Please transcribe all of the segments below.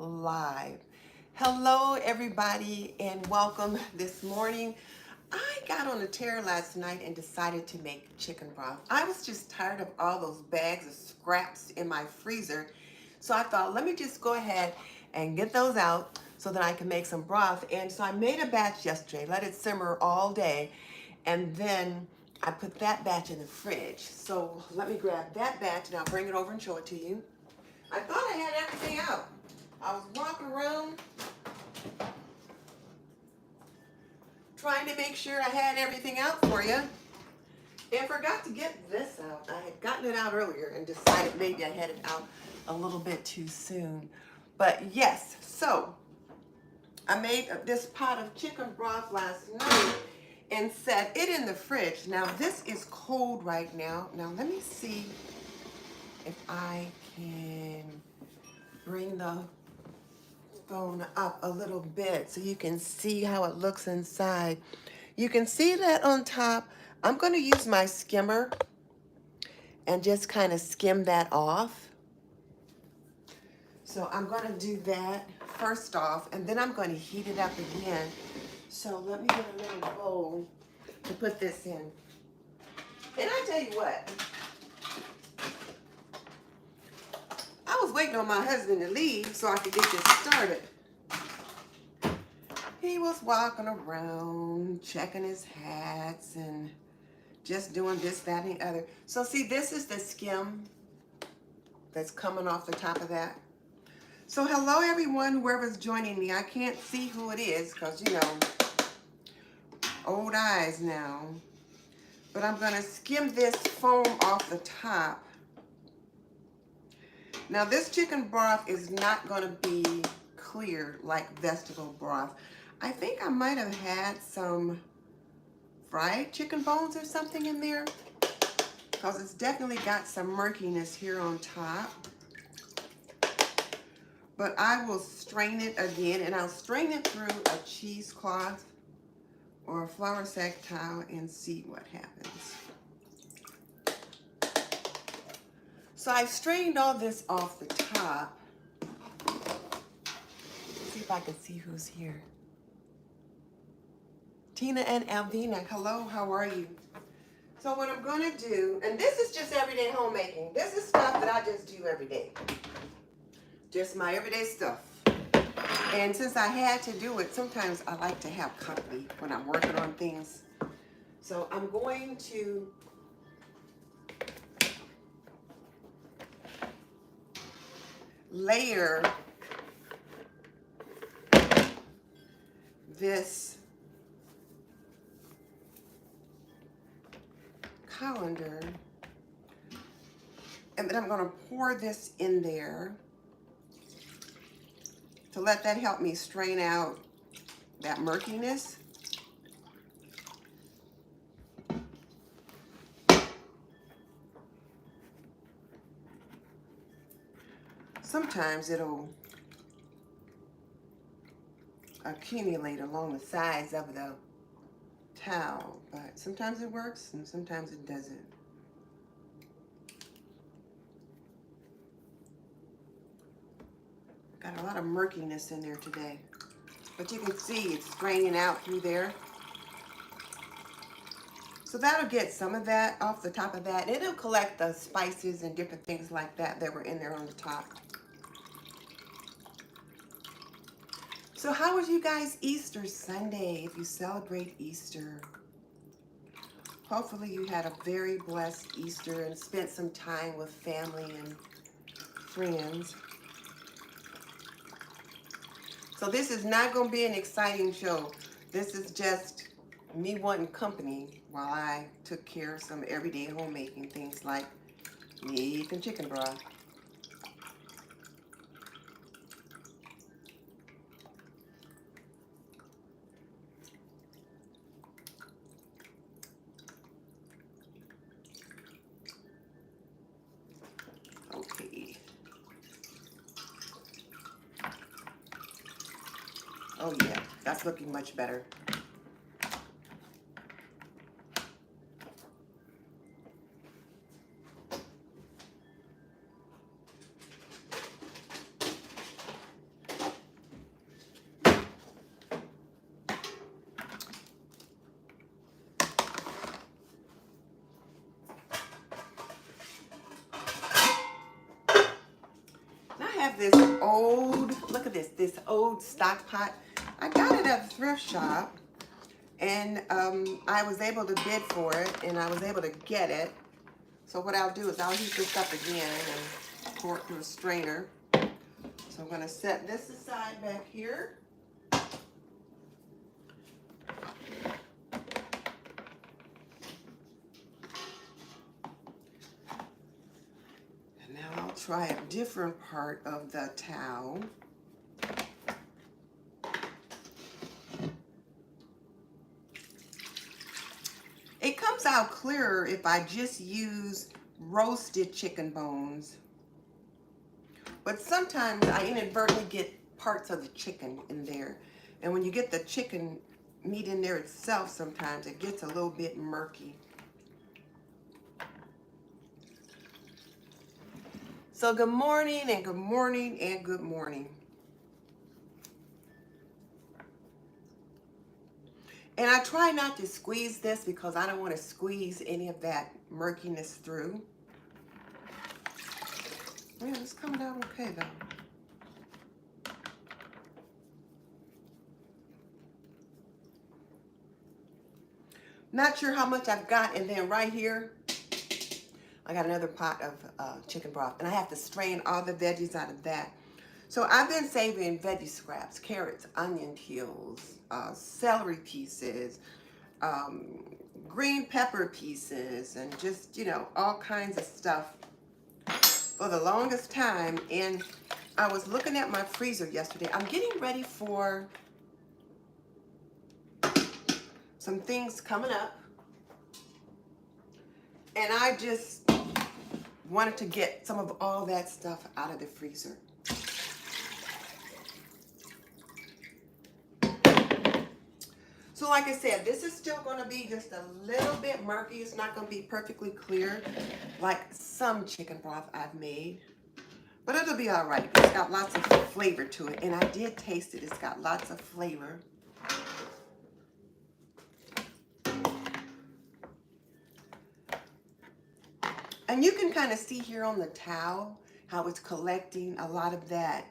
live. Hello, everybody, and welcome this morning. I got on a tear last night and decided to make chicken broth. I was just tired of all those bags of scraps in my freezer, so I thought, let me just go ahead and get those out so that I can make some broth. And so I made a batch yesterday, let it simmer all day, and then I put that batch in the fridge. So let me grab that batch and I'll bring it over and show it to you. I thought I had everything out. I was walking around trying to make sure I had everything out for you and forgot to get this out. I had gotten it out earlier and decided maybe I had it out a little bit too soon. But yes, so I made this pot of chicken broth last night and set it in the fridge. Now this is cold right now. Now let me see if I can bring the phone up a little bit so you can see how it looks inside. You can see that on top. I'm going to use my skimmer and just kind of skim that off. So I'm going to do that first off, and then I'm going to heat it up again. So let me get a little bowl to put this in. And I tell you what, I was waiting on my husband to leave so I could get this started. He was walking around, checking his hats and just doing this, that, and the other. So see, this is the skim that's coming off the top of that. So hello everyone, whoever's joining me. I can't see who it is because, you know, old eyes now. But I'm going to skim this foam off the top. Now this chicken broth is not going to be clear like vegetable broth. I think I might have had some fried chicken bones or something in there because it's definitely got some murkiness here on top. But I will strain it again, and I'll strain it through a cheesecloth or a flour sack towel and see what happens. So I've strained all this off the top. Let's see if I can see who's here. Tina and Alvina, hello, how are you? So what I'm gonna do, and this is just everyday homemaking. This is stuff that I just do every day. Just my everyday stuff. And since I had to do it, sometimes I like to have company when I'm working on things. So I'm going to layer this colander, and then I'm going to pour this in there to let that help me strain out that murkiness. Sometimes it'll accumulate along the sides of the towel, but sometimes it works and sometimes it doesn't. Got a lot of murkiness in there today, but you can see it's draining out through there. So that'll get some of that off the top of that. It'll collect the spices and different things like that that were in there on the top. So how was you guys Easter Sunday, if you celebrate Easter? Hopefully you had a very blessed Easter and spent some time with family and friends. So this is not going to be an exciting show. This is just me wanting company while I took care of some everyday homemaking things like making chicken broth. Okay. Oh yeah, that's looking much better. this old, look at this old stock pot. I got it at a thrift shop, and I was able to bid for it, and I was able to get it. So what I'll do is I'll heat this up again and pour it through a strainer. So I'm going to set this aside back here. And now I'll try a different part of the towel. It comes out clearer if I just use roasted chicken bones. But sometimes I inadvertently get parts of the chicken in there. And when you get the chicken meat in there itself, sometimes it gets a little bit murky. So good morning and good morning and good morning. And I try not to squeeze this because I don't want to squeeze any of that murkiness through. Yeah, it's coming out okay though. Not sure how much I've got, and then right here, I got another pot of chicken broth, and I have to strain all the veggies out of that. So I've been saving veggie scraps, carrots, onion peels, celery pieces, green pepper pieces, and just, you know, all kinds of stuff for the longest time. And I was looking at my freezer yesterday. I'm getting ready for some things coming up, and I just wanted to get some of all that stuff out of the freezer. So like I said, this is still going to be just a little bit murky. It's not going to be perfectly clear like some chicken broth I've made. But it'll be all right. It's got lots of flavor to it. And I did taste it. It's got lots of flavor. And you can kind of see here on the towel how it's collecting a lot of that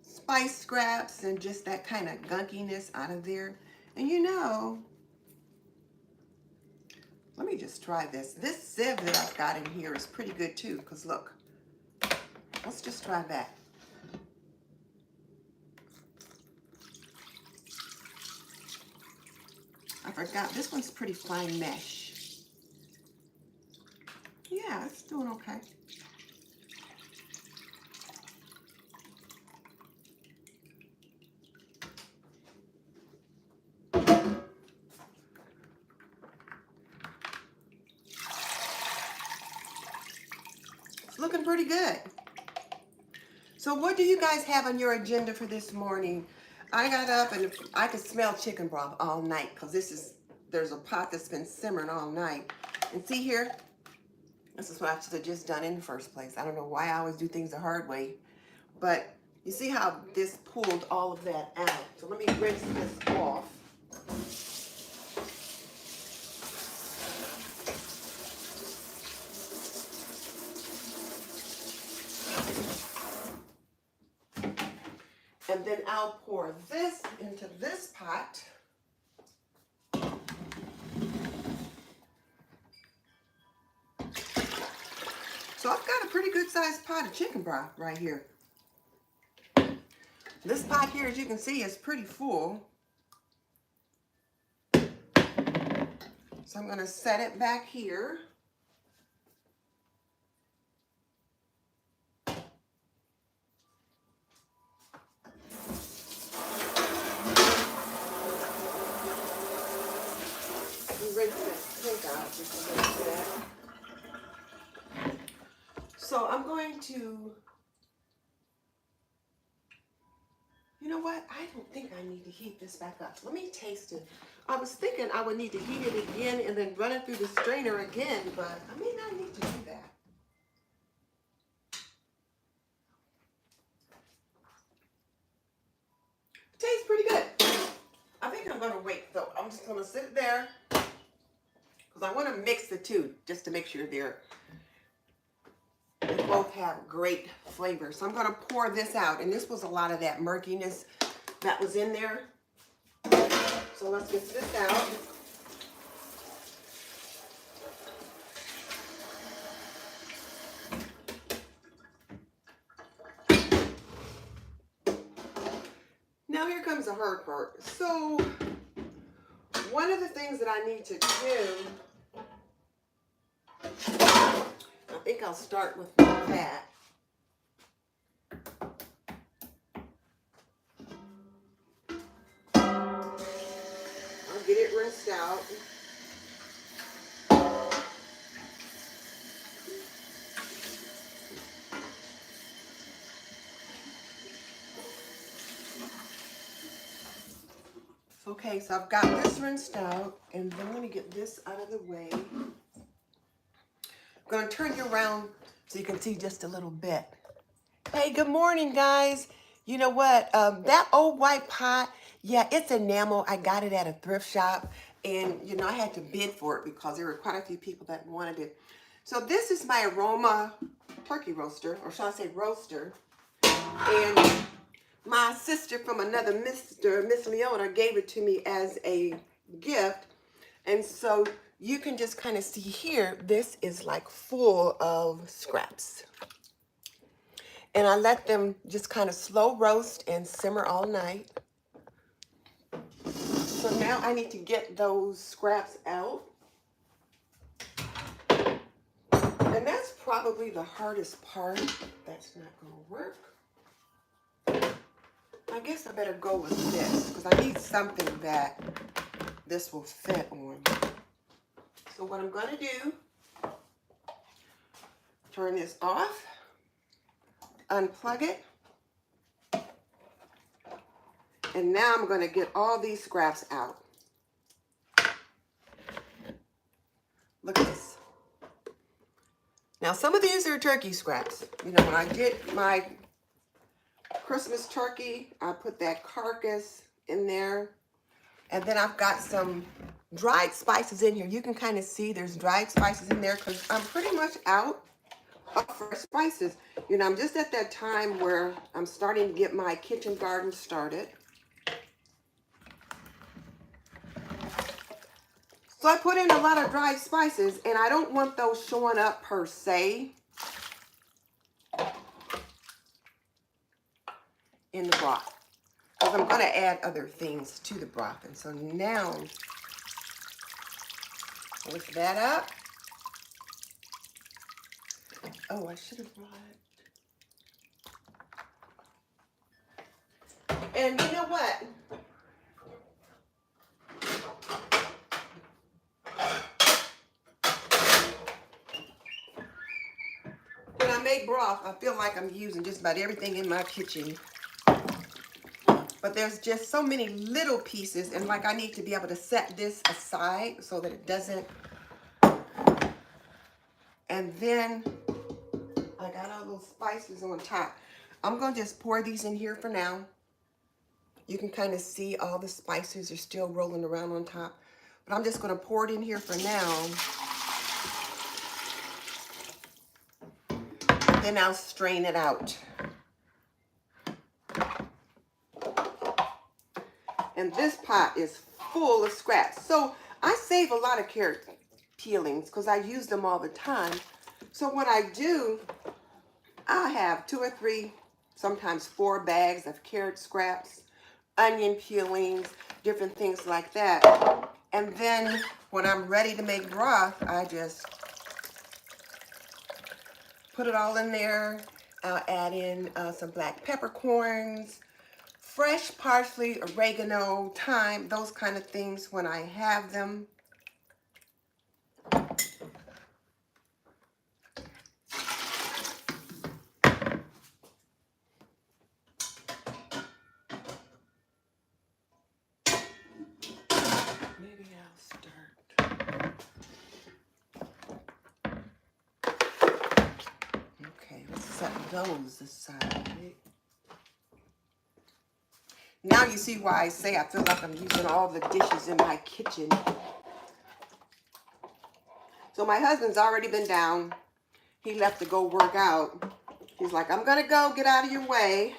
spice scraps and just that kind of gunkiness out of there. And you know, let me just try this. This sieve that I've got in here is pretty good too, because look, let's just try that. I forgot, this one's pretty fine mesh. Yeah, it's doing okay. Looking pretty good. So what do you guys have on your agenda for this morning? I got up and I could smell chicken broth all night because there's a pot that's been simmering all night. And see here, this is what I should have just done in the first place. I don't know why I always do things the hard way, but you see how this pulled all of that out. So let me rinse this off. And then I'll pour this into this pot. So I've got a pretty good sized pot of chicken broth right here. This pot here, as you can see, is pretty full. So I'm going to set it back here. So I'm going to, you know what? I don't think I need to heat this back up. Let me taste it. I was thinking I would need to heat it again and then run it through the strainer again, but I may not need to do that. It tastes pretty good. I think I'm going to wait though. I'm just going to sit there because I want to mix the two just to make sure they're both have great flavor. So I'm going to pour this out. And this was a lot of that murkiness that was in there. So let's get this out. Now here comes the hard part. So one of the things that I need to do, I think I'll start with that. I'll get it rinsed out. Okay, so I've got this rinsed out, and then I'm going to get this out of the way. I'm going to turn you around so you can see just a little bit. Hey, good morning, guys. You know what? That old white pot, yeah, it's enamel. I got it at a thrift shop, and, you know, I had to bid for it because there were quite a few people that wanted it. So this is my aroma turkey roaster, or shall I say roaster, and my sister from another Mr. Miss Leona gave it to me as a gift. And so you can just kind of see here, this is like full of scraps. And I let them just kind of slow roast and simmer all night. So now I need to get those scraps out. And that's probably the hardest part. That's not going to work. I guess I better go with this because I need something that this will fit on. So what I'm going to do, turn this off, unplug it, and now I'm going to get all these scraps out. Look at this. Now some of these are turkey scraps. You know, when I did my Christmas turkey, I put that carcass in there, and then I've got some dried spices in here. You can kind of see there's dried spices in there because I'm pretty much out of fresh spices. You know, I'm just at that time where I'm starting to get my kitchen garden started. So I put in a lot of dried spices, and I don't want those showing up per se in the broth, because I'm going to add other things to the broth. And so now, lift that up. Oh, I should have brought it. And you know what? When I make broth, I feel like I'm using just about everything in my kitchen. But there's just so many little pieces, and like I need to be able to set this aside so that it doesn't. And then I got all those spices on top. I'm going to just pour these in here for now. You can kind of see all the spices are still rolling around on top. But I'm just going to pour it in here for now. And then I'll strain it out. And this pot is full of scraps. So I save a lot of carrot peelings because I use them all the time. So what I do, I have 2 or 3, sometimes 4 bags of carrot scraps, onion peelings, different things like that. And then when I'm ready to make broth, I just put it all in there. I'll add in some black peppercorns, fresh parsley, oregano, thyme, those kind of things when I have them. Maybe I'll start. Okay, let's set those aside. Now you see why I say I feel like I'm using all the dishes in my kitchen. So my husband's already been down. he left to go work out. He's like, I'm gonna go, get out of your way.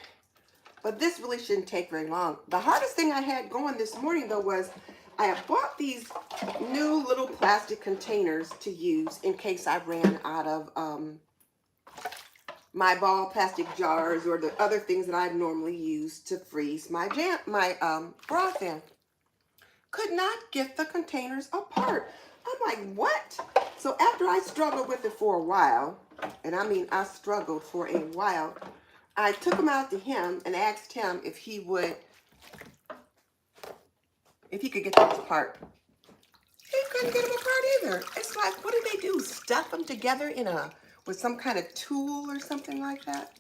But this really shouldn't take very long. The hardest thing I had going this morning though was I have bought these new little plastic containers to use in case I ran out of my ball plastic jars or the other things that I normally use to freeze my broth in. Could not get the containers apart. I'm like, what? So after I struggled with it for a while, and I mean I struggled for a while, I took them out to him and asked him if he could get those apart. He couldn't get them apart either. It's like, what did they do? Stuff them together with some kind of tool or something like that?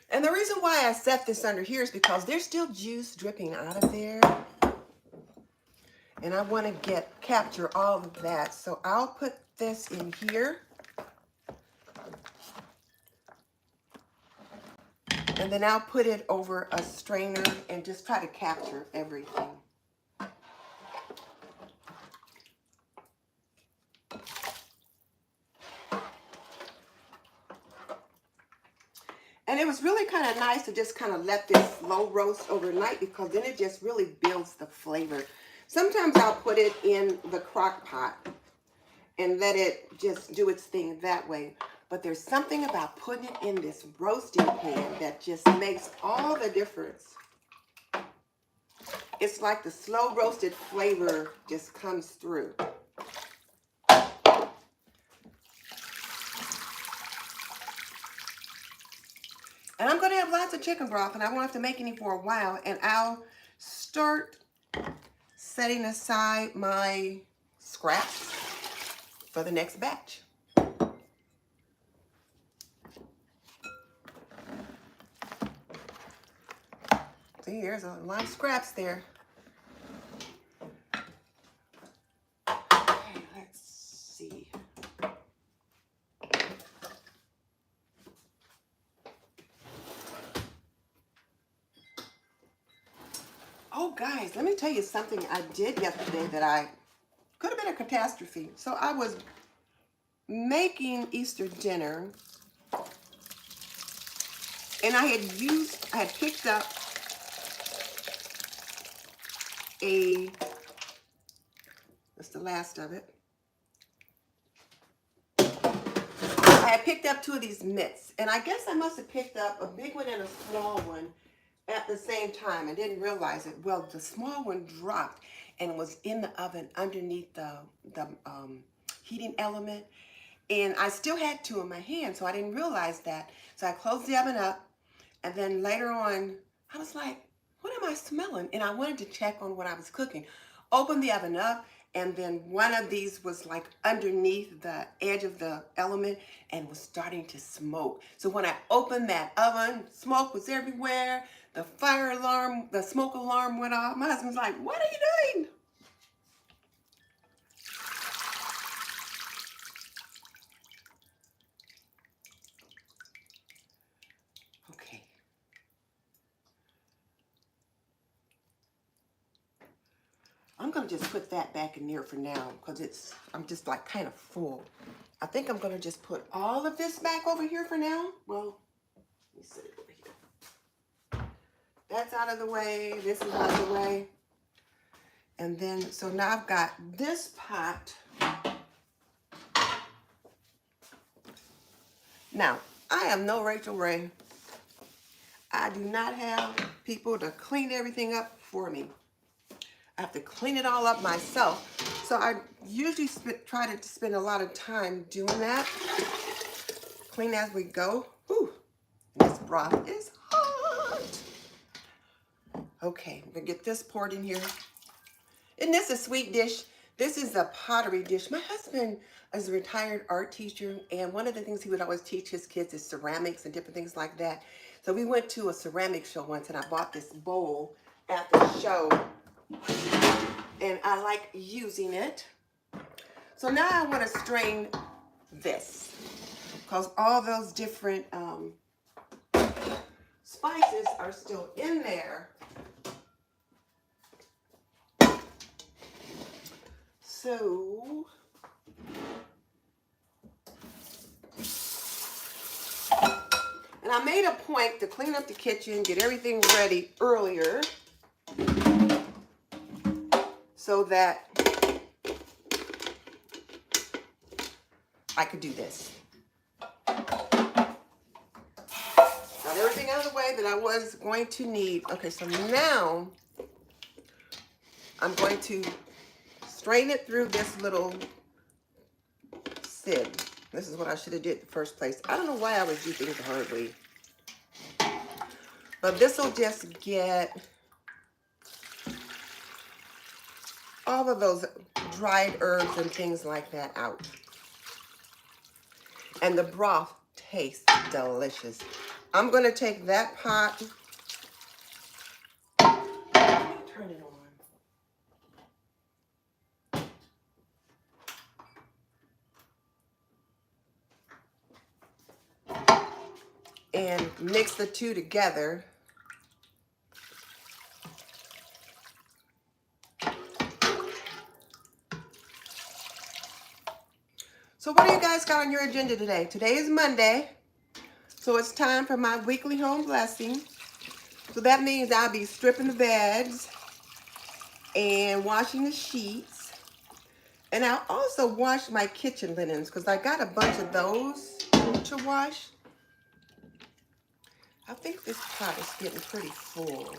And the reason why I set this under here is because there's still juice dripping out of there. And I want to capture all of that. So I'll put this in here. And then I'll put it over a strainer and just try to capture everything. And it was really kind of nice to just kind of let this slow roast overnight because then it just really builds the flavor. Sometimes I'll put it in the crock pot and let it just do its thing that way. But there's something about putting it in this roasting pan that just makes all the difference. It's like the slow roasted flavor just comes through. And I'm going to have lots of chicken broth, and I won't have to make any for a while. And I'll start setting aside my scraps for the next batch. See, there's a lot of scraps there. Okay, let's see. Oh, guys, let me tell you something I did yesterday that could have been a catastrophe. So I was making Easter dinner, and I had picked up that's the last of it. I had picked up 2 of these mitts, and I guess I must have picked up a big one and a small one at the same time. I didn't realize it. Well, the small one dropped and was in the oven underneath the heating element, and I still had 2 in my hand, so I didn't realize that. So I closed the oven up, and then later on, I was like, what am I smelling? And I wanted to check on what I was cooking. Opened the oven up, and then one of these was like underneath the edge of the element and was starting to smoke. So when I opened that oven, smoke was everywhere. The fire alarm, the smoke alarm went off. My husband's like, what are you doing? Okay. I'm going to just put that back in there for now because I'm just like kind of full. I think I'm going to just put all of this back over here for now. Well, let me set it over here. That's out of the way. This is out of the way. And then, so now I've got this pot. Now, I am no Rachel Ray. I do not have people to clean everything up for me. I have to clean it all up myself. So I usually try to spend a lot of time doing that. Clean as we go. Whew. This broth is hot. Okay, I'm gonna get this poured in here. Isn't this a sweet dish? This is a pottery dish. My husband is a retired art teacher, and one of the things he would always teach his kids is ceramics and different things like that. So we went to a ceramic show once, and I bought this bowl at the show, and I like using it. So now I want to strain this because all those different spices are still in there. So and I made a point to clean up the kitchen, get everything ready earlier so that I could do this. Got everything out of the way that I was going to need. Okay, so now I'm going to strain it through this little sieve. This is what I should have did in the first place. I don't know why I would do things the hard way. But this will just get all of those dried herbs and things like that out. And the broth tastes delicious. I'm going to take that pot. Turn it on. And mix the two together. So what do you guys got on your agenda today? Today is Monday, so it's time for my weekly home blessing. So that means I'll be stripping the beds and washing the sheets. And I'll also wash my kitchen linens because I got a bunch of those to wash. I think this pot is getting pretty full.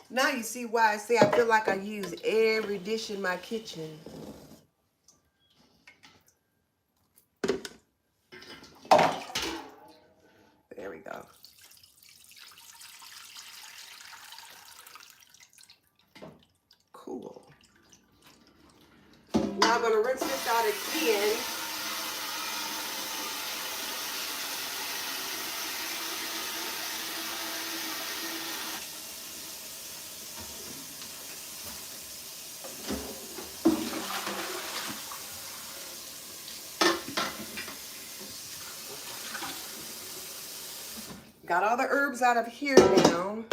Now you see why I say I feel like I use every dish in my kitchen. There we go. Cool. Now I'm going to rinse this out again. Got all the herbs out of here now.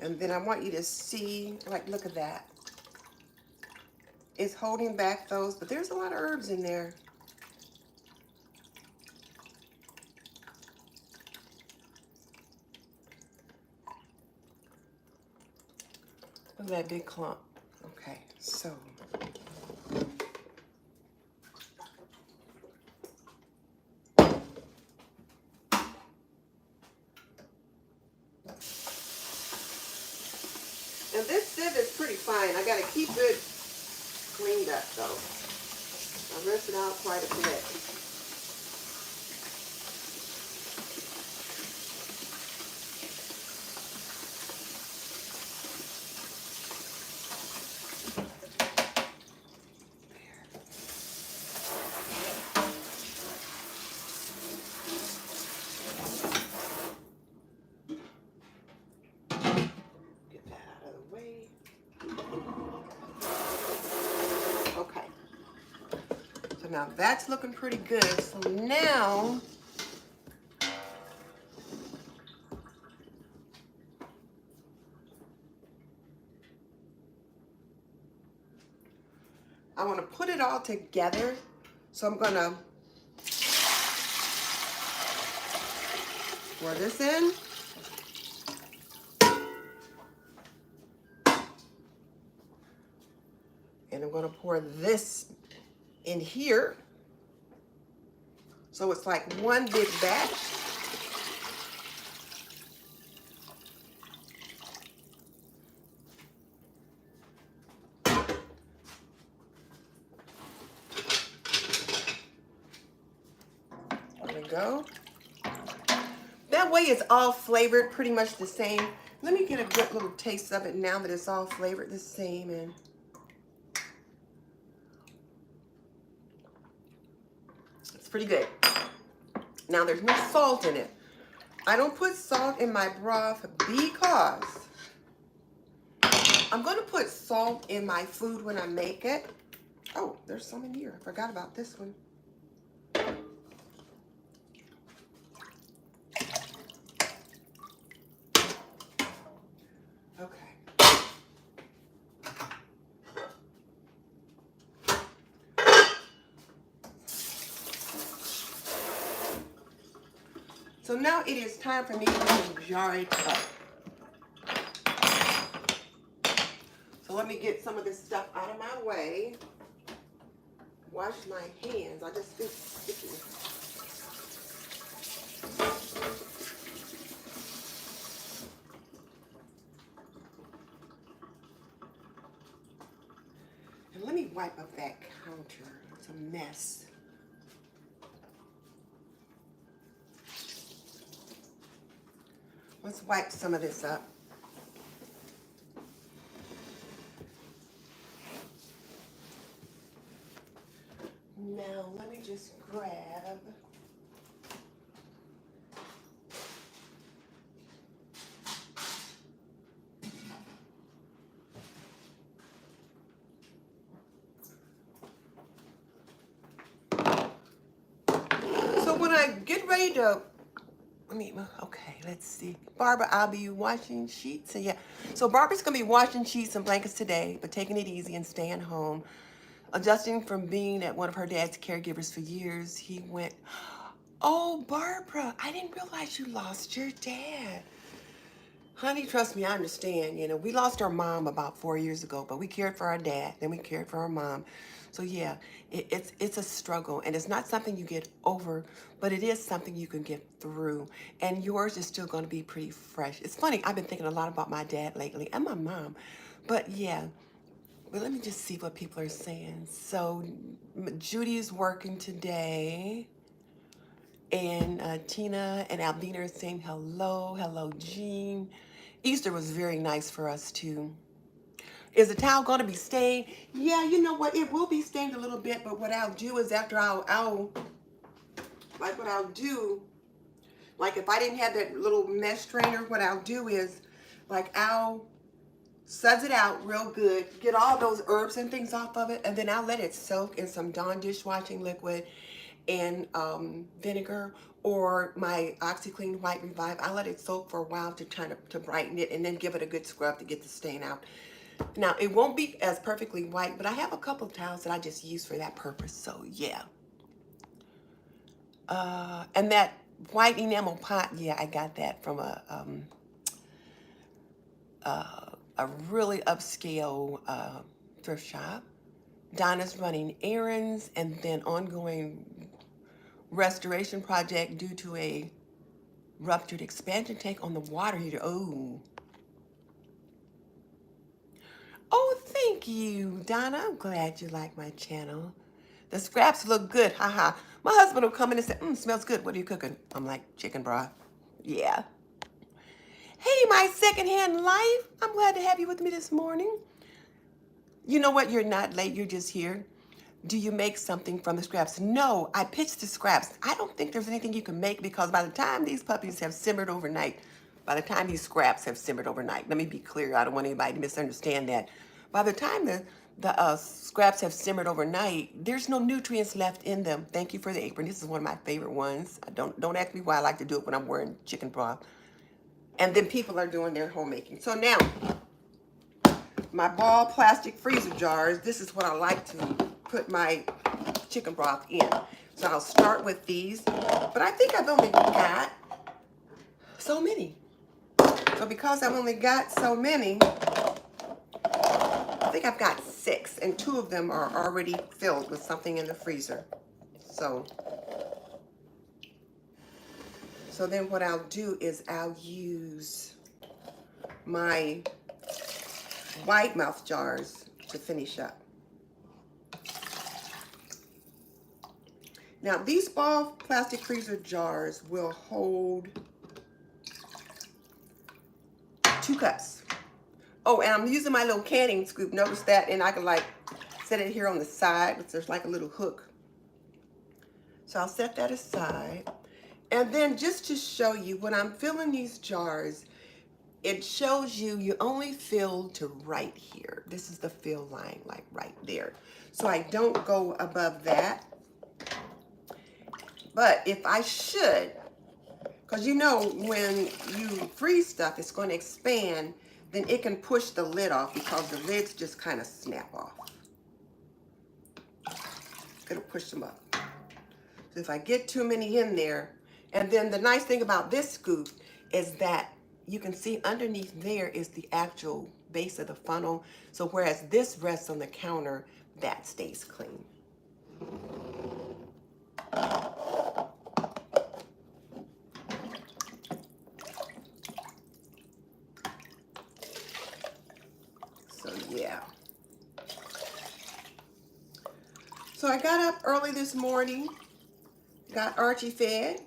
And then I want you to see, like, look at that. It's holding back those, but there's a lot of herbs in there. Look at that big clump. Okay, so. And this sieve is pretty fine. I gotta keep it cleaned up though. I rinse it out quite a bit. Now that's looking pretty good. So now I want to put it all together. So I'm going to pour this in. And I'm going to pour this in here. So it's like one big batch. There we go. That way it's all flavored pretty much the same. Let me get a good little taste of it now that it's all flavored the same. And it's pretty good. Now there's no salt in it. I don't put salt in my broth because I'm going to put salt in my food when I make it. Oh, there's some in here. I forgot about this one. Okay. So now it is time for me to jar it up. So let me get some of this stuff out of my way. Wash my hands. I just feel sticky. And let me wipe up that counter. It's a mess. Let's wipe some of this up. Now, let me just grab so when I get ready to okay, let's see. Barbara, I'll be washing sheets. And yeah. So Barbara's going to be washing sheets and blankets today, but taking it easy and staying home. Adjusting from being at one of her dad's caregivers for years, he went, oh, Barbara, I didn't realize you lost your dad. Honey, trust me, I understand. You know, we lost our mom about 4 years ago, but we cared for our dad, then we cared for our mom. So yeah, it's a struggle, and it's not something you get over, but it is something you can get through, and yours is still going to be pretty fresh. It's funny, I've been thinking a lot about my dad lately, and my mom, but yeah. But let me just see what people are saying. So Judy is working today, and Tina and Albina are saying hello. Hello, Jean. Easter was very nice for us too. Is the towel going to be stained? Yeah, you know what? It will be stained a little bit, but what I'll do is after like what I'll do, like if I didn't have that little mesh strainer, what I'll do is like I'll suds it out real good, get all those herbs and things off of it, and then I'll let it soak in some Dawn dishwashing liquid and vinegar or my OxyClean White Revive. I let it soak for a while to to brighten it, and then give it a good scrub to get the stain out. Now, it won't be as perfectly white, but I have a couple of towels that I just use for that purpose, so yeah. And that white enamel pot, yeah, I got that from a really upscale thrift shop. Donna's running errands, and then ongoing restoration project due to a ruptured expansion tank on the water heater. Oh, thank you, Donna. I'm glad you like my channel. The scraps look good, haha. My husband will come in and say, smells good. What are you cooking? I'm like, chicken broth. Yeah. Hey, my secondhand life. I'm glad to have you with me this morning. You know what? You're not late. You're just here. Do you make something from the scraps? No, I pitched the scraps. I don't think there's anything you can make because by the time these puppies have simmered overnight, by the time these scraps have simmered overnight, let me be clear. I don't want anybody to misunderstand that. By the time the scraps have simmered overnight, there's no nutrients left in them. Thank you for the apron. This is one of my favorite ones. Don't ask me why I like to do it when I'm wearing chicken broth. And then people are doing their homemaking. So now, my ball plastic freezer jars, this is what I like to put my chicken broth in. So I'll start with these, but I think I've only got so many. So because I've only got so many, I think I've got 6, and 2 of them are already filled with something in the freezer. So then what I'll do is I'll use my wide mouth jars to finish up. Now these ball plastic freezer jars will hold 2 cups. Oh, and I'm using my little canning scoop. Notice that, and I can like set it here on the side, but there's like a little hook. So I'll set that aside. And then just to show you, when I'm filling these jars, it shows you only fill to right here. This is the fill line, like right there. So I don't go above that. But if I should, because you know when you freeze stuff, it's going to expand, then it can push the lid off because the lids just kind of snap off. It'll push them up. So if I get too many in there, and then the nice thing about this scoop is that you can see underneath there is the actual base of the funnel. So whereas this rests on the counter, that stays clean. So yeah. So I got up early this morning, got Archie fed,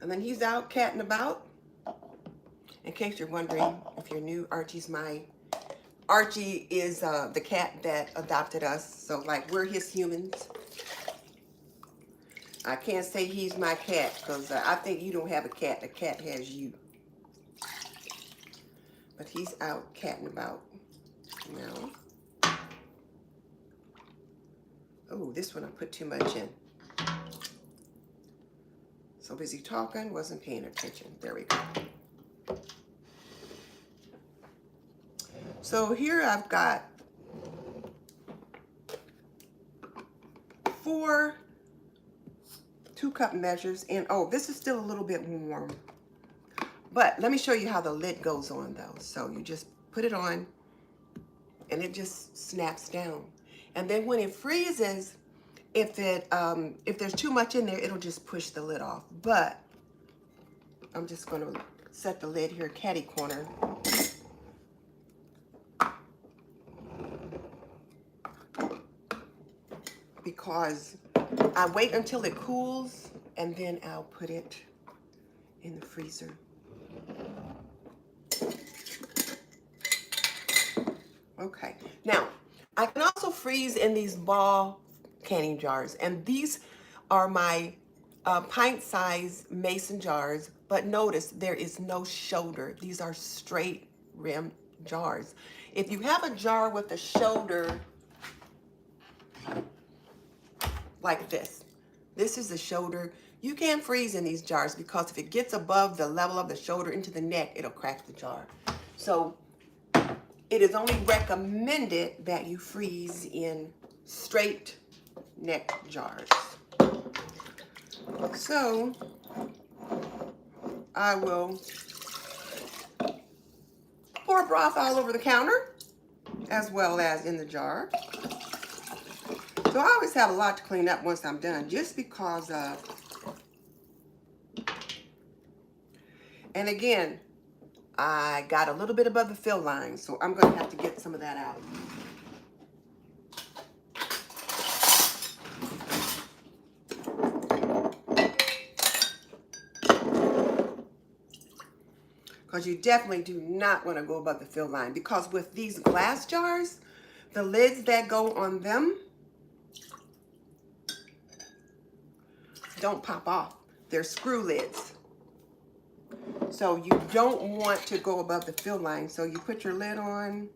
and then he's out catting about. In case you're wondering, if you're new, Archie is the cat that adopted us. So like we're his humans. I can't say he's my cat because I think you don't have a cat has you. But he's out catting about now. Oh, this one I put too much in. So busy talking, wasn't paying attention. There we go. So here I've got 4 2-cup measures, and oh, this is still a little bit warm. But let me show you how the lid goes on though. So you just put it on and it just snaps down. And then when it freezes, if there's too much in there, it'll just push the lid off. But I'm just gonna set the lid here, catty corner. Because I wait until it cools and then I'll put it in the freezer. Okay, now I can also freeze in these ball canning jars, and these are my pint-sized mason jars, but notice there is no shoulder. These are straight rim jars. If you have a jar with a shoulder like this is the shoulder. You can't freeze in these jars because if it gets above the level of the shoulder into the neck, it'll crack the jar. So it is only recommended that you freeze in straight neck jars. So I will pour broth all over the counter as well as in the jar. So I always have a lot to clean up once I'm done, just because of, and again, I got a little bit above the fill line, so I'm going to have to get some of that out. Because you definitely do not want to go above the fill line, because with these glass jars, the lids that go on them don't pop off. They're screw lids. So you don't want to go above the fill line. So you put your lid on,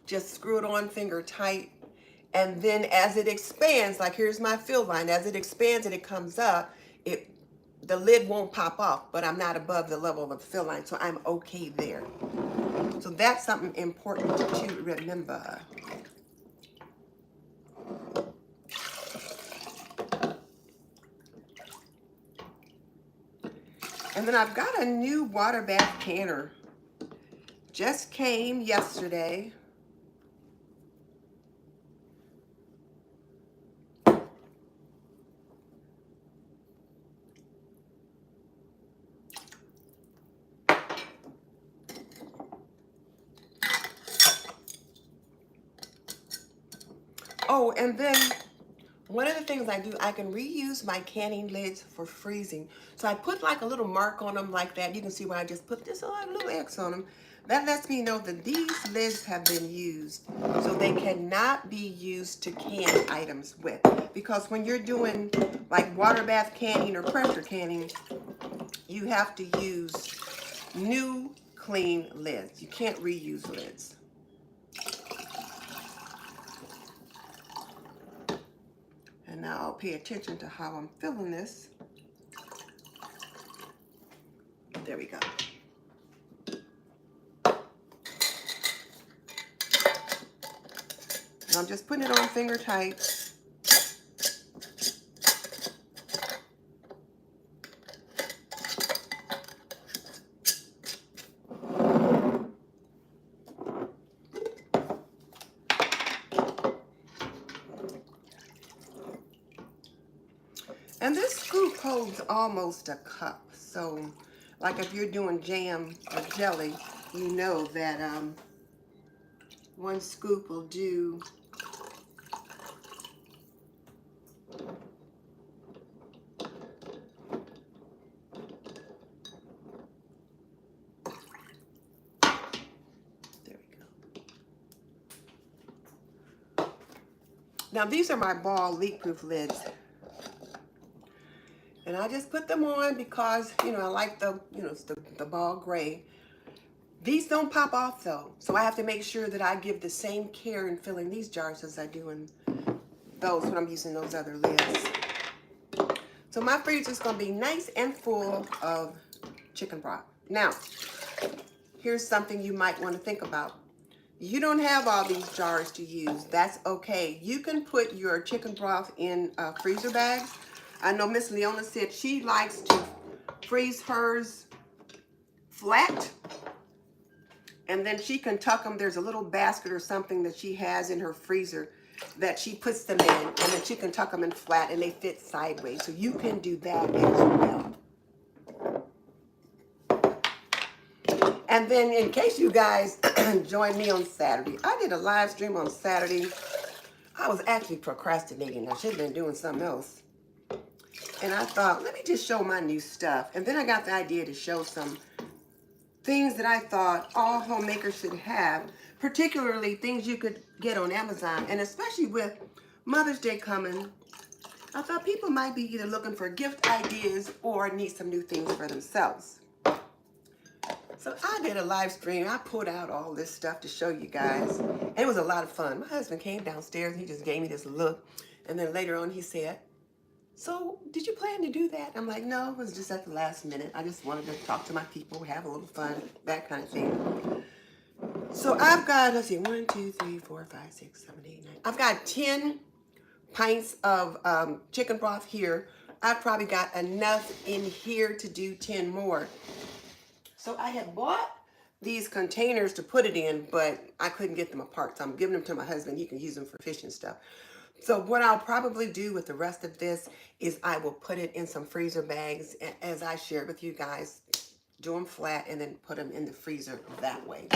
just screw it on finger tight. And then as it expands, like here's my fill line, as it expands and it comes up, the lid won't pop off, but I'm not above the level of the fill line, so I'm okay there. So that's something important to remember. And then I've got a new water bath canner. Just came yesterday. Oh, and then One of the things I do, I can reuse my canning lids for freezing. So I put like a little mark on them like that. You can see where I just put just a little X on them. That lets me know that these lids have been used. So they cannot be used to can items with. Because when you're doing like water bath canning or pressure canning, you have to use new clean lids. You can't reuse lids. And now I'll pay attention to how I'm filling this. There we go. And I'm just putting it on finger tight. And this scoop holds almost a cup. So, like if you're doing jam or jelly, you know that one scoop will do there we go. Now these are my ball leak-proof lids. And I just put them on because, you know, I like the, you know, it's the ball gray. These don't pop off though. So I have to make sure that I give the same care in filling these jars as I do in those when I'm using those other lids. So my freezer is going to be nice and full of chicken broth. Now, here's something you might want to think about. You don't have all these jars to use. That's okay. You can put your chicken broth in freezer bags. I know Miss Leona said she likes to freeze hers flat, and then she can tuck them. There's a little basket or something that she has in her freezer that she puts them in, and then she can tuck them in flat and they fit sideways. So you can do that as well. And then in case you guys join me on Saturday, I did a live stream on Saturday. I was actually procrastinating. I should have been doing something else. And I thought, let me just show my new stuff. And then I got the idea to show some things that I thought all homemakers should have, particularly things you could get on Amazon. And especially with Mother's Day coming, I thought people might be either looking for gift ideas or need some new things for themselves. So I did a live stream. I pulled out all this stuff to show you guys. And it was a lot of fun. My husband came downstairs and he just gave me this look. And then later on he said, so did you plan to do that? I'm like, no, it was just at the last minute. I just wanted to talk to my people, have a little fun, that kind of thing. So I've got, let's see, 1, 2, 3, 4, 5, 6, 7, 8, 9. I've got 10 pints of chicken broth here. I've probably got enough in here to do 10 more. So I had bought these containers to put it in, but I couldn't get them apart. So I'm giving them to my husband. He can use them for fish and stuff. So what I'll probably do with the rest of this is I will put it in some freezer bags, as I shared with you guys, do them flat and then put them in the freezer that way.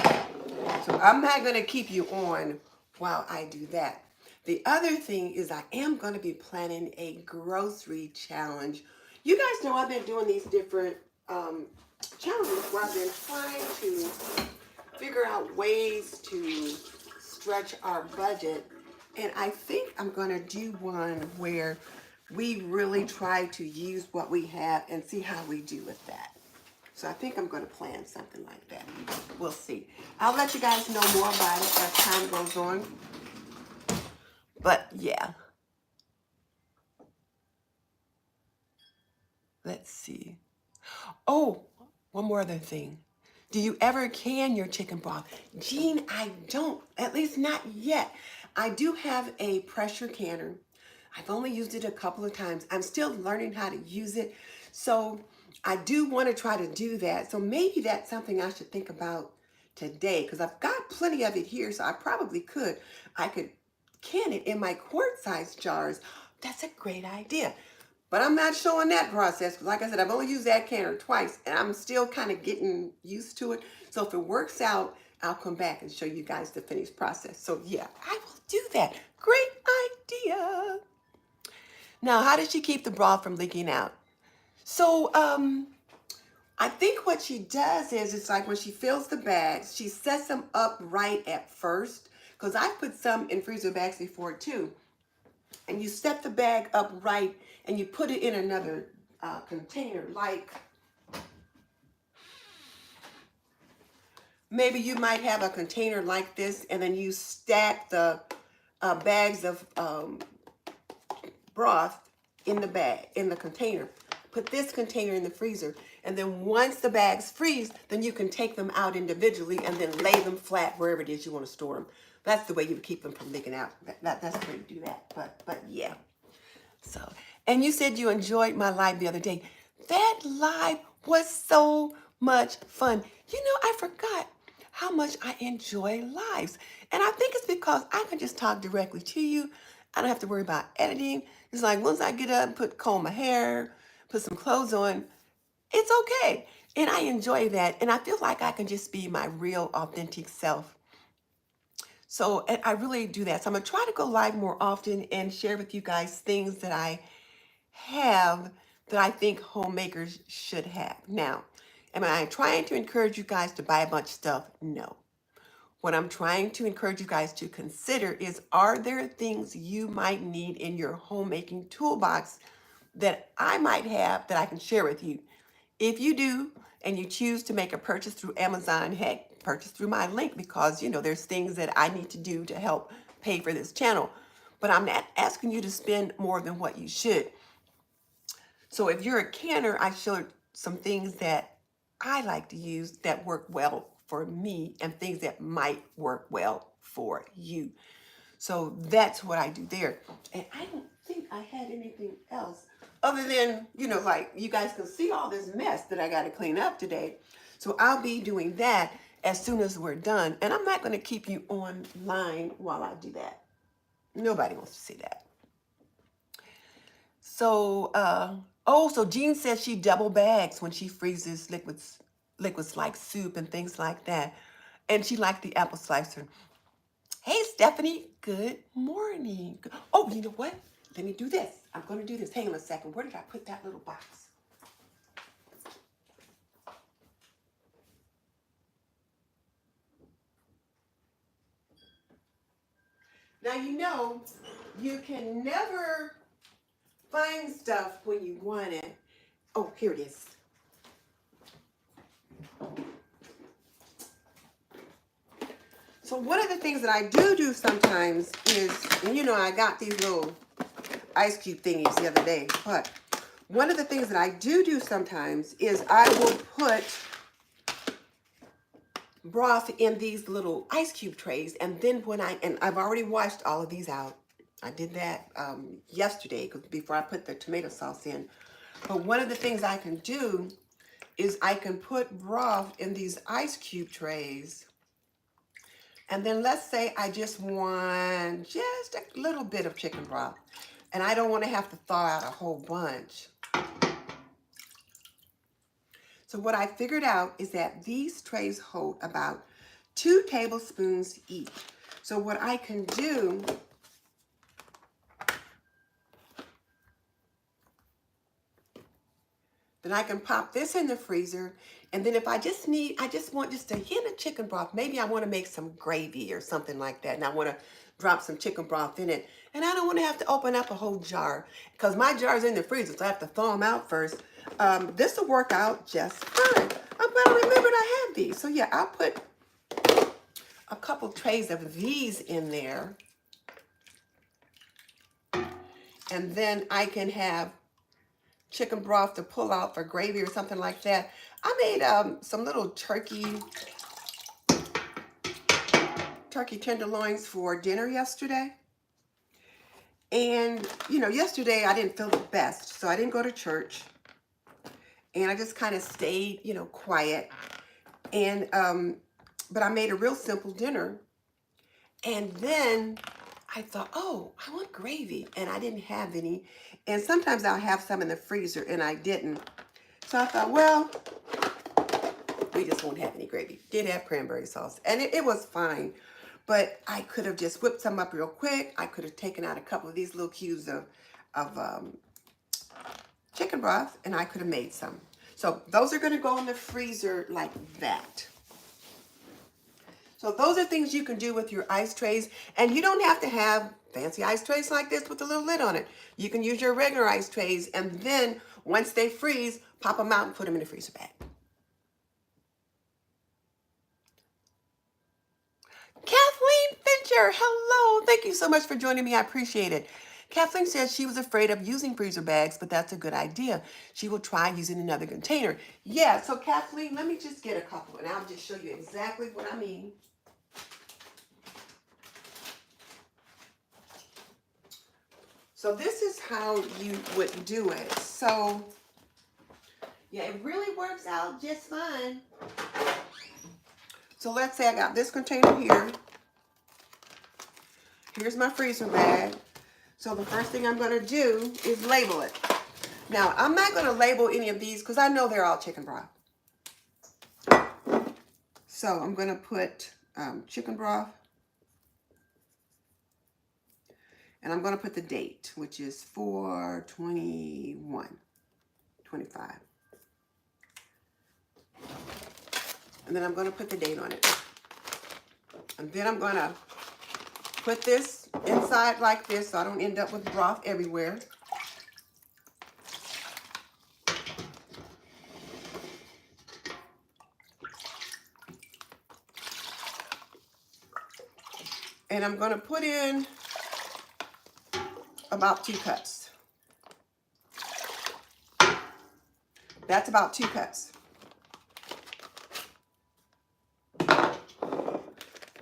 So I'm not going to keep you on while I do that. The other thing is I am going to be planning a grocery challenge. You guys know I've been doing these different challenges where I've been trying to figure out ways to stretch our budget. And I think I'm going to do one where we really try to use what we have and see how we do with that. So I think I'm going to plan something like that. We'll see. I'll let you guys know more about it as time goes on. But yeah. Let's see. Oh, one more other thing. Do you ever can your chicken broth? Jean, I don't, at least not yet. I do have a pressure canner. I've only used it a couple of times. I'm still learning how to use it. So I do want to try to do that. So maybe that's something I should think about today because I've got plenty of it here. So I probably could. I could can it in my quart-sized jars. That's a great idea. But I'm not showing that process. Like I said, I've only used that canner twice and I'm still kind of getting used to it. So if it works out, I'll come back and show you guys the finished process. So yeah, I will do that. Great idea. Now, how does she keep the broth from leaking out? So, I think what she does is it's like when she fills the bags, she sets them up right at first. Because I put some in freezer bags before too. And you set the bag up right and you put it in another container. Like maybe you might have a container like this and then you stack the bags of broth in the bag, in the container. Put this container in the freezer. And then once the bags freeze, then you can take them out individually and then lay them flat wherever it is you want to store them. That's the way you keep them from leaking out. That's the way you do that. But yeah. So, and you said you enjoyed my live the other day. That live was so much fun. You know, I forgot how much I enjoy lives. And I think it's because I can just talk directly to you. I don't have to worry about editing. It's like once I get up, comb my hair, put some clothes on, it's okay. And I enjoy that. And I feel like I can just be my real authentic self. So and I really do that. So I'm going to try to go live more often and share with you guys things that I have that I think homemakers should have. Now, am I trying to encourage you guys to buy a bunch of stuff? No. What I'm trying to encourage you guys to consider is, are there things you might need in your homemaking toolbox that I might have that I can share with you? If you do, and you choose to make a purchase through Amazon, heck, purchase through my link, because there's things that I need to do to help pay for this channel. But I'm not asking you to spend more than what you should. So if you're a canner, I showed some things that I like to use that work well for me and things that might work well for you. So that's what I do there. And I don't think I had anything else other than, like you guys can see all this mess that I got to clean up today. So I'll be doing that as soon as we're done. And I'm not going to keep you online while I do that. Nobody wants to see that. So, so Jean says she double bags when she freezes liquids like soup and things like that. And she liked the apple slicer. Hey, Stephanie, good morning. Oh, you know what? Let me do this. I'm going to do this. Hang on a second. Where did I put that little box? Now, you can never find stuff when you want it. Oh, here it is. So one of the things that I do sometimes is, I got these little ice cube thingies the other day, but one of the things that I do sometimes is I will put broth in these little ice cube trays, and then I've already washed all of these out. I did that yesterday before I put the tomato sauce in. But one of the things I can do is I can put broth in these ice cube trays. And then let's say I just want just a little bit of chicken broth. And I don't want to have to thaw out a whole bunch. So what I figured out is that these trays hold about 2 tablespoons each. So what I can do then I can pop this in the freezer. And then if I just want just a hint of chicken broth, maybe I want to make some gravy or something like that. And I want to drop some chicken broth in it. And I don't want to have to open up a whole jar because my jar's in the freezer, so I have to thaw them out first. This will work out just fine. I'm glad I remembered I had these. So yeah, I'll put a couple trays of these in there. And then I can have chicken broth to pull out for gravy or something like that. I made some little turkey tenderloins for dinner yesterday. And, yesterday I didn't feel the best, so I didn't go to church. And I just kind of stayed, quiet. And, but I made a real simple dinner. And then I thought, oh, I want gravy. And I didn't have any. And sometimes I'll have some in the freezer, and I didn't. So I thought, well, we just won't have any gravy. Did have cranberry sauce, and it was fine. But I could have just whipped some up real quick. I could have taken out a couple of these little cubes of of chicken broth, and I could have made some. So those are going to go in the freezer like that. So those are things you can do with your ice trays, and you don't have to have fancy ice trays like this with a little lid on it. You can use your regular ice trays, and then once they freeze, pop them out and put them in the freezer bag. Kathleen Fincher, hello. Thank you so much for joining me. I appreciate it. Kathleen says she was afraid of using freezer bags, but that's a good idea. She will try using another container. Yeah, so Kathleen, let me just get a couple, and I'll just show you exactly what I mean. So this is how you would do it. So, yeah, it really works out just fine. So let's say I got this container here. Here's my freezer bag. So the first thing I'm going to do is label it. Now, I'm not going to label any of these because I know they're all chicken broth. So I'm going to put chicken broth. And I'm going to put the date, which is 4/21/25. And then I'm going to put the date on it. And then I'm going to put this inside like this so I don't end up with broth everywhere. And I'm going to put in about 2 cups. That's about 2 cups.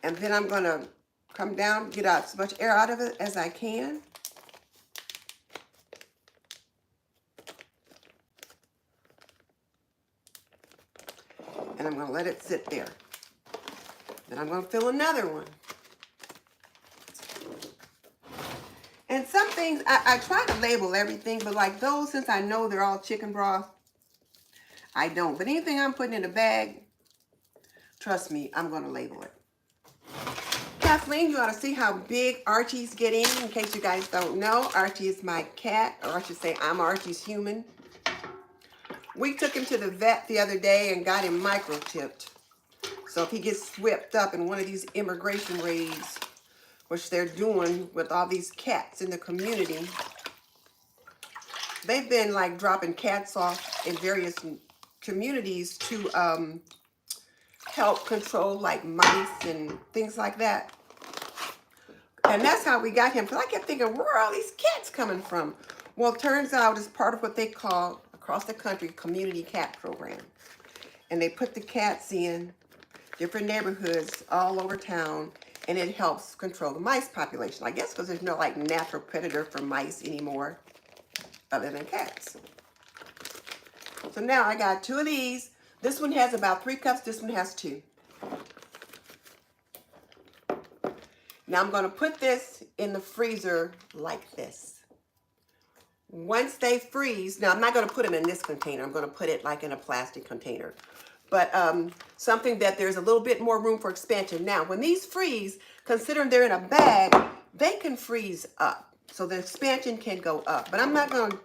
And then I'm going to come down, get out as much air out of it as I can. And I'm going to let it sit there. Then I'm going to fill another one. And some things, I try to label everything, but like those, since I know they're all chicken broth, I don't. But anything I'm putting in a bag, trust me, I'm going to label it. Kathleen, you ought to see how big Archie's getting. In case you guys don't know, Archie is my cat, or I should say I'm Archie's human. We took him to the vet the other day and got him microchipped. So if he gets swept up in one of these immigration raids, which they're doing with all these cats in the community, they've been like dropping cats off in various communities to help control like mice and things like that. And that's how we got him, because I kept thinking, where are all these cats coming from? Well, it turns out it's part of what they call, across the country, community cat program. And they put the cats in different neighborhoods all over town, and it helps control the mice population. I guess because there's no like natural predator for mice anymore other than cats. So now I got 2 of these. This one has about 3 cups. This one has 2. Now I'm going to put this in the freezer like this. Once they freeze, now I'm not going to put them in this container. I'm going to put it like in a plastic container. But something that there's a little bit more room for expansion. Now, when these freeze, considering they're in a bag, they can freeze up. So the expansion can go up. But I'm not going to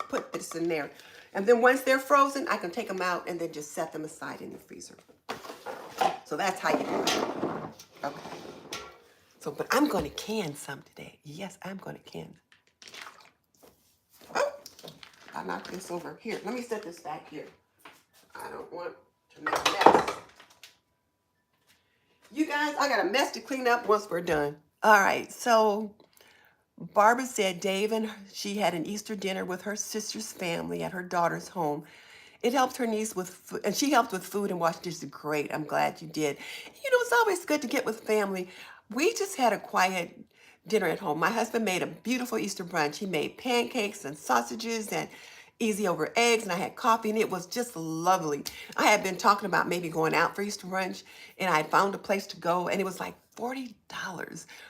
put this in there. And then once they're frozen, I can take them out and then just set them aside in the freezer. So that's how you do it. Okay. So, but I'm going to can some today. Yes, I'm going to can. Oh, I knocked this over. Here, let me set this back here. I don't want to make a mess. You guys, I got a mess to clean up once we're done. All right, so Barbara said Dave and she had an Easter dinner with her sister's family at her daughter's home. It helped her niece with food, and she helped with food and washed dishes. Great, I'm glad you did. You know, it's always good to get with family. We just had a quiet dinner at home. My husband made a beautiful Easter brunch. He made pancakes and sausages and easy over eggs, and I had coffee, and it was just lovely. I had been talking about maybe going out for Easter brunch, and I found a place to go, and it was like $40.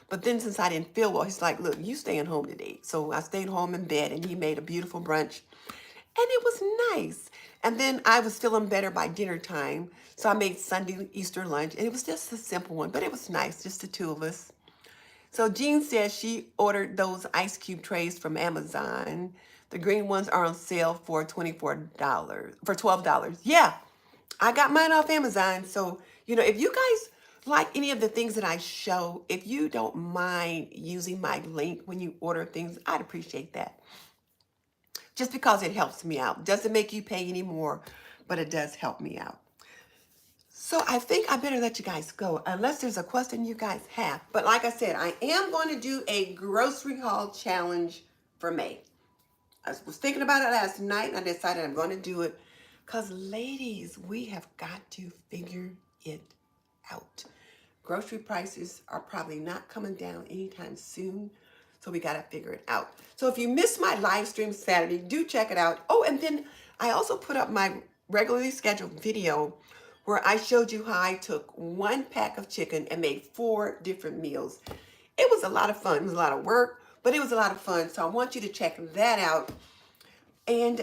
But then since I didn't feel well, he's like, look, you staying home today. So I stayed home in bed, and he made a beautiful brunch, and it was nice. And then I was feeling better by dinner time, so I made Sunday Easter lunch, and it was just a simple one, but it was nice, just the 2 of us. So Jean says she ordered those ice cube trays from Amazon. The green ones are on sale for $24, for $12. Yeah, I got mine off Amazon. So, if you guys like any of the things that I show, if you don't mind using my link when you order things, I'd appreciate that. Just because it helps me out. Doesn't make you pay any more, but it does help me out. So I think I better let you guys go, unless there's a question you guys have. But like I said, I am going to do a grocery haul challenge for May. I was thinking about it last night, and I decided I'm going to do it. Because ladies, we have got to figure it out. Grocery prices are probably not coming down anytime soon. So we got to figure it out. So if you missed my live stream Saturday, do check it out. Oh, and then I also put up my regularly scheduled video where I showed you how I took 1 pack of chicken and made 4 different meals. It was a lot of fun. It was a lot of work, but it was a lot of fun. So I want you to check that out. And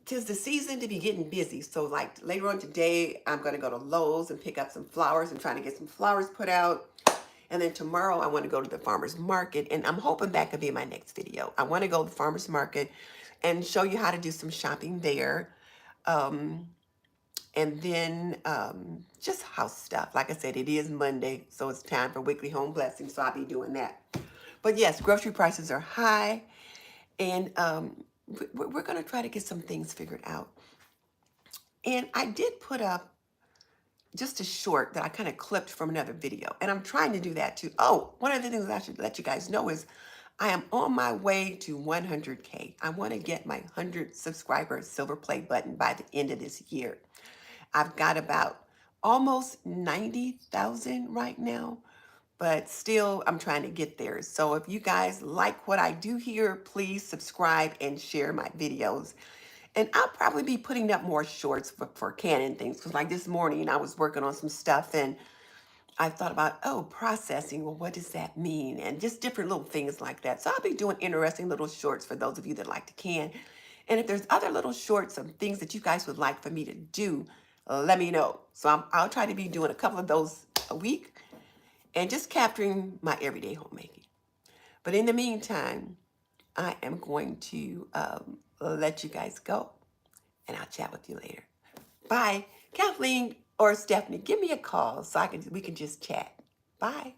'tis the season to be getting busy. So like later on today, I'm going to go to Lowe's and pick up some flowers and trying to get some flowers put out. And then tomorrow I want to go to the farmer's market, and I'm hoping that could be my next video. I want to go to the farmer's market and show you how to do some shopping there. And then just house stuff. Like I said, it is Monday, so it's time for weekly home blessings, so I'll be doing that. But yes, grocery prices are high, and we're going to try to get some things figured out. And I did put up just a short that I kind of clipped from another video, and I'm trying to do that too. Oh, one of the things I should let you guys know is I am on my way to 100K. I want to get my 100 subscriber silver play button by the end of this year. I've got about almost 90,000 right now, but still I'm trying to get there. So if you guys like what I do here, please subscribe and share my videos. And I'll probably be putting up more shorts for canning things. Because like this morning, I was working on some stuff and I thought about, processing. Well, what does that mean? And just different little things like that. So I'll be doing interesting little shorts for those of you that like to can. And if there's other little shorts of things that you guys would like for me to do, let me know. So I'll try to be doing a couple of those a week and just capturing my everyday homemaking. But in the meantime, I am going to let you guys go, and I'll chat with you later. Bye. Kathleen or Stephanie, give me a call so we can just chat. Bye.